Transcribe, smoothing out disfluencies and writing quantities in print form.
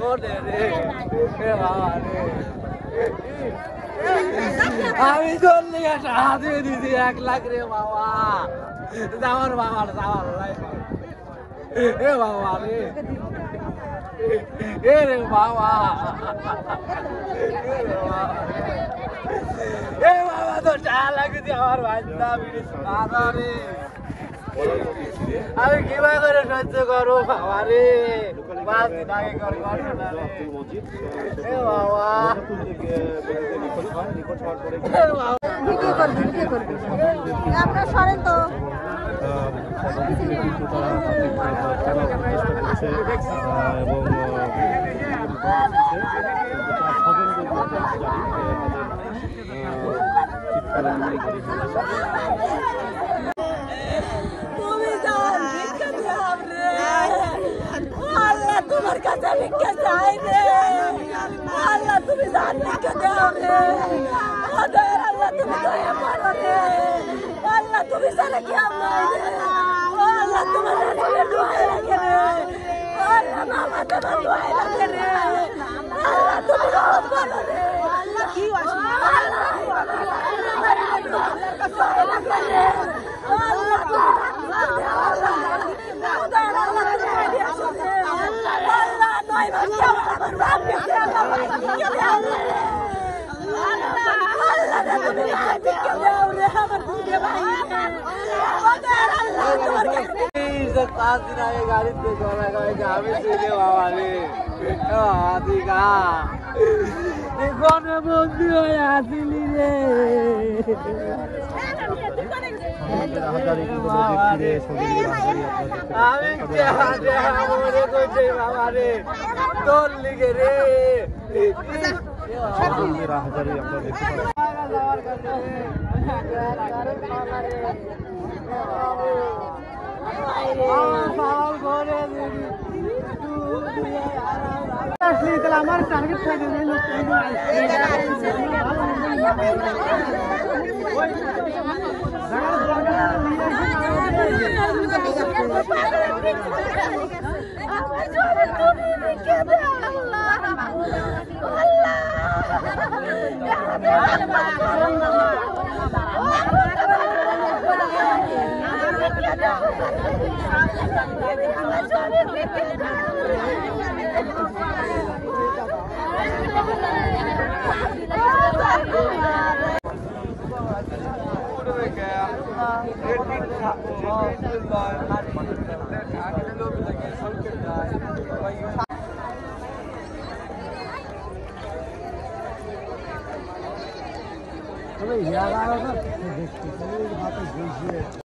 ওরে রে এ বাবা রে আমি চললি টাকা দিয়ে দিছি 1 লাখ রে বাবা আমার বাবার এ বাবা রে এ রে বাবা এ বাবা তো টাকা লাগিয়েছি আমার বাচ্চা দাদা রে আমি কিভাবে করে সহ্য করবো বাবা রে 5 দিন আগে করে বাবা আপনার সরেন তো তোমার কাছে ভিক্ষা চাই রে আল্লাহ তুমি জান ভিক্ষা দাও রে ওদের আল্লাহ তুমি দয়া করো রে আল্লাহ তুমি সারা কি আমার আল্লাহ তোমার রাসূলের দোয়া লাগে রে আল্লাহ মামা তোমার দোয়া লাগে রে আল্লাহ তুমি রহম করো রে আল্লাহ কি আসে আল্লাহ গাড়িতে আমি ছিলে বাবা রে কোনে বন্দি হয়ে আসিলি রে আমি মনে করছি বাবা রে তোর লিগে রে আমার টার্গেট থাকে